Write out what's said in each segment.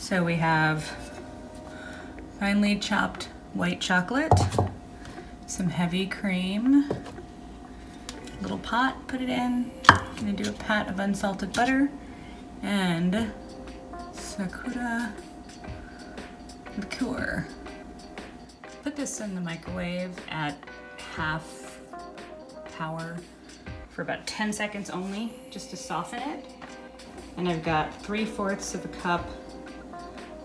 So we have finely chopped white chocolate, some heavy cream, little pot, put it in. I'm gonna do a pat of unsalted butter and Sakura liqueur. Put this in the microwave at half power for about 10 seconds only, just to soften it. And I've got 3/4 of a cup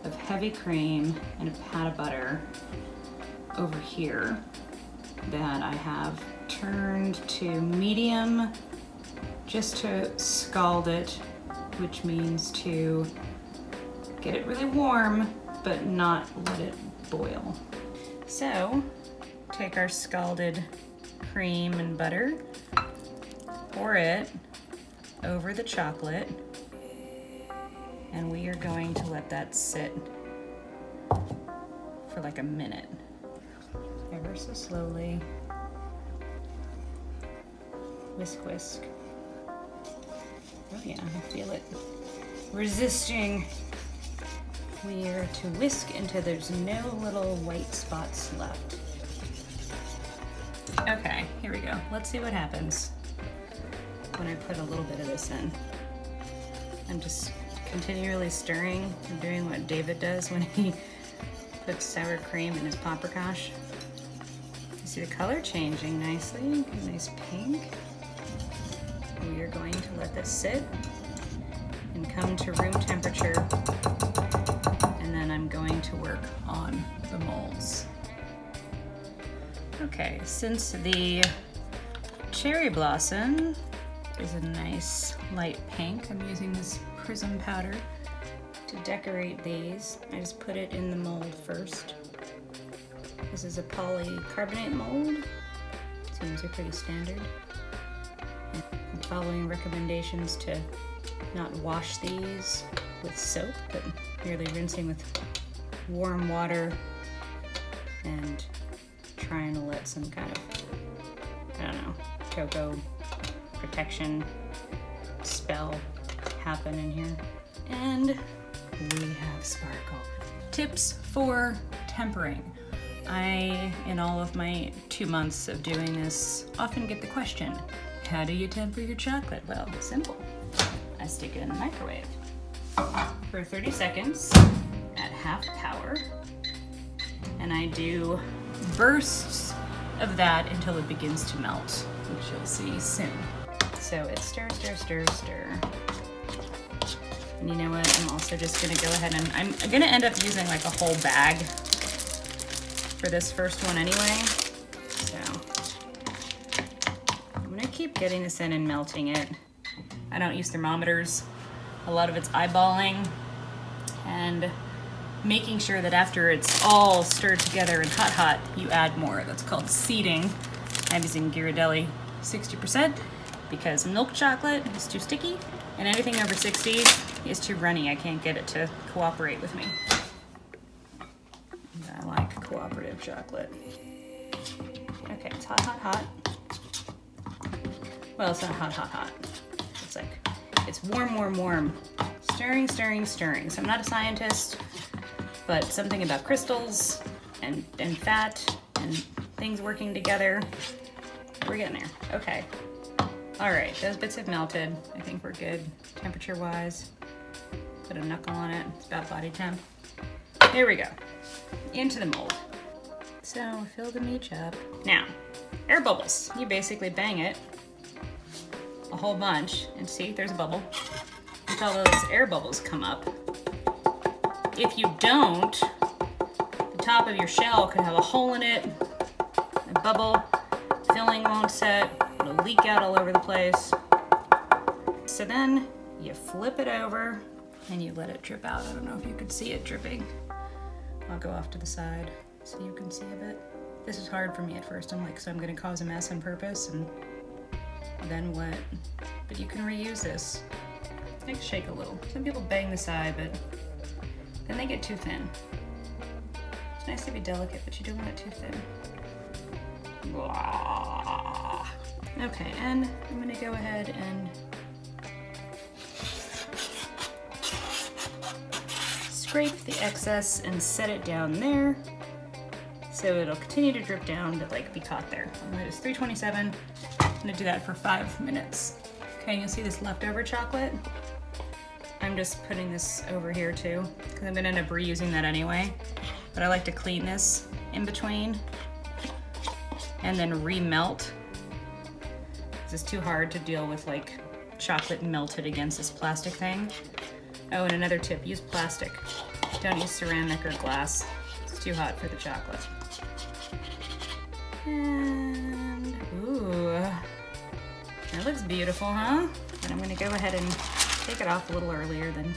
of heavy cream and a pat of butter over here that I have turned to medium just to scald it, which means to get it really warm but not let it boil. So take our scalded cream and butter, pour it over the chocolate, and we are going to let that sit for like a minute. Ever so slowly. Whisk, whisk. Oh yeah, I feel it resisting. We are to whisk until there's no little white spots left. Okay, here we go. Let's see what happens when I put a little bit of this in. I'm just continually stirring. I'm doing what David does when he puts sour cream in his paprikash. You see the color changing nicely, nice pink. We are going to let this sit and come to room temperature, and then I'm going to work on the molds. Okay, since the cherry blossom is a nice light pink, I'm using this prism powder to decorate these. I just put it in the mold first. This is a polycarbonate mold. Seems are pretty standard. I'm following recommendations to not wash these with soap, but merely rinsing with warm water and trying to let some kind of, I don't know, cocoa protection spell happen in here. And we have sparkle. Tips for tempering. I, in all of my 2 months of doing this, often get the question, how do you temper your chocolate? Well, it's simple. I stick it in the microwave for 30 seconds at half power, and I do bursts of that until it begins to melt, which you'll see soon. So it's stir, stir, stir, stir. And you know what, I'm also just gonna go ahead and I'm gonna end up using like a whole bag for this first one anyway. So I'm gonna keep getting this in and melting it. I don't use thermometers. A lot of it's eyeballing and making sure that after it's all stirred together and hot, you add more. That's called seeding. I'm using Ghirardelli 60% because milk chocolate is too sticky and anything over 60 is too runny. I can't get it to cooperate with me. I like cooperative chocolate. Okay, it's hot, hot, hot. Well, it's not hot, hot, hot. It's like, it's warm, warm, warm. Stirring, stirring, stirring. So I'm not a scientist, but something about crystals and fat and things working together. We're getting there. Okay. All right, those bits have melted. I think we're good temperature-wise. Put a knuckle on it. It's about body temp. There we go. Into the mold. So fill the meat up. Now, air bubbles. You basically bang it a whole bunch, and see, there's a bubble, until those air bubbles come up. If you don't, the top of your shell could have a hole in it, a bubble, filling won't set, it'll leak out all over the place. So then you flip it over and you let it drip out. I don't know if you could see it dripping. I'll go off to the side so you can see a bit. This is hard for me at first. I'm like, so I'm gonna cause a mess on purpose, and then what? But you can reuse this. I can shake a little. Some people bang the side, but then they get too thin. It's nice to be delicate, but you don't want it too thin. Blah. Okay, and I'm gonna go ahead and scrape the excess and set it down there. So it'll continue to drip down, but like be caught there. It is 327. I'm gonna do that for 5 minutes. Okay, you'll see this leftover chocolate. I'm just putting this over here too, because I'm gonna end up reusing that anyway. But I like to clean this in between and then remelt. This is too hard to deal with like chocolate melted against this plastic thing. Oh, and another tip, use plastic. Don't use ceramic or glass. It's too hot for the chocolate. And, ooh, that looks beautiful, huh? And I'm gonna go ahead and take it off a little earlier than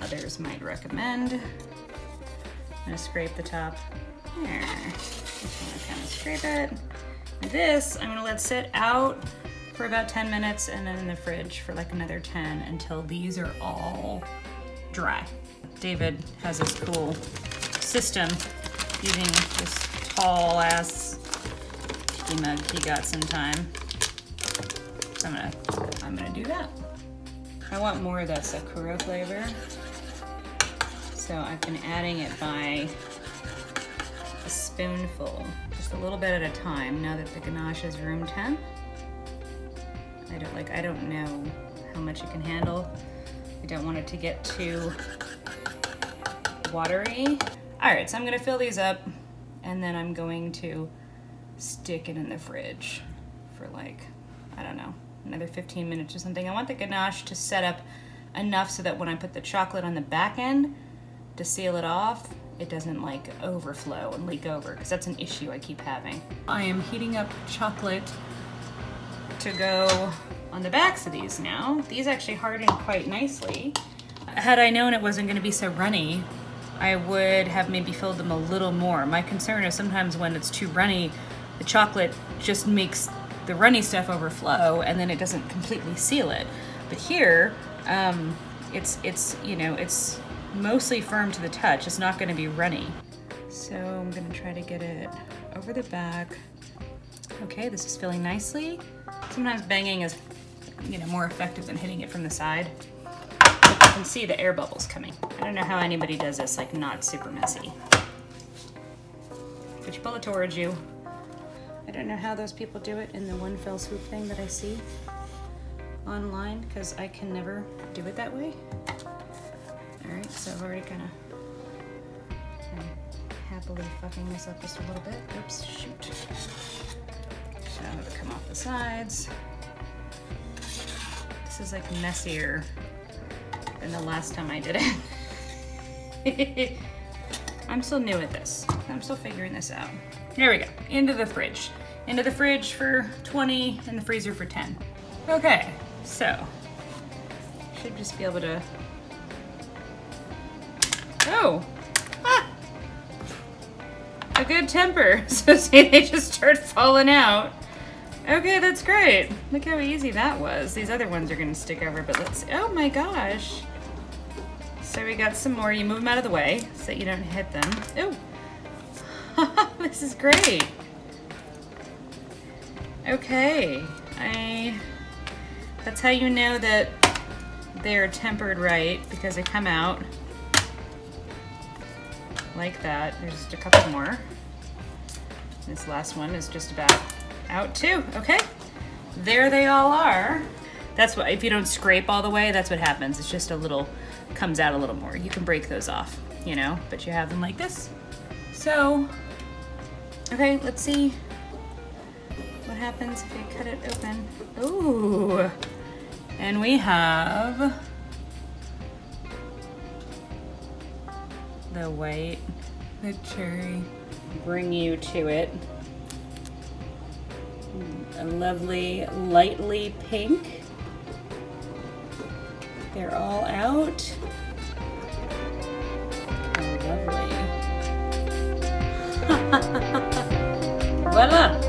others might recommend. I'm gonna scrape the top there. Just wanna kind of scrape it. And this, I'm gonna let sit out for about 10 minutes and then in the fridge for like another 10 until these are all dry. David has this cool system using this tall ass tea mug he got some time. So I'm gonna do that. I want more of that Sakura flavor. So I've been adding it by a spoonful, just a little bit at a time now that the ganache is room temp. I don't know how much it can handle. I don't want it to get too watery. All right, so I'm gonna fill these up and then I'm going to stick it in the fridge for like, I don't know, another 15 minutes or something. I want the ganache to set up enough so that when I put the chocolate on the back end to seal it off, it doesn't like overflow and leak over, because that's an issue I keep having. I am heating up chocolate to go on the backs of these now. These actually hardened quite nicely. Had I known it wasn't gonna be so runny, I would have maybe filled them a little more. My concern is sometimes when it's too runny, the chocolate just makes the runny stuff overflow and then it doesn't completely seal it. But here, it's you know, it's mostly firm to the touch. It's not gonna be runny. So I'm gonna try to get it over the back. Okay, this is filling nicely. Sometimes banging is, you know, more effective than hitting it from the side. But you can see the air bubbles coming. I don't know how anybody does this, like not super messy. But you pull it towards you. I don't know how those people do it in the one fell swoop thing that I see online, because I can never do it that way. All right, so I've already kind of happily fucking this up just a little bit. Oops, shoot. So I'm gonna come off the sides. This is like messier than the last time I did it. I'm still new at this. I'm still figuring this out. Here we go, into the fridge. Into the fridge for 20, in the freezer for 10. Okay, so, should just be able to, oh, ah, a good temper. So see, they just start falling out. Okay, that's great. Look how easy that was. These other ones are gonna stick over, but let's, oh my gosh. So we got some more. You move them out of the way so that you don't hit them. Oh, this is great. Okay, that's how you know that they're tempered right, because they come out like that. There's just a couple more. This last one is just about out too. Okay, there they all are. That's what, if you don't scrape all the way, that's what happens. It's just a little, comes out a little more. You can break those off, you know, but you have them like this. So, okay, let's see what happens if I cut it open. Ooh, and we have the white, the cherry. Bring you to it. A lovely, lightly pink. They're all out. Oh, lovely. Voila!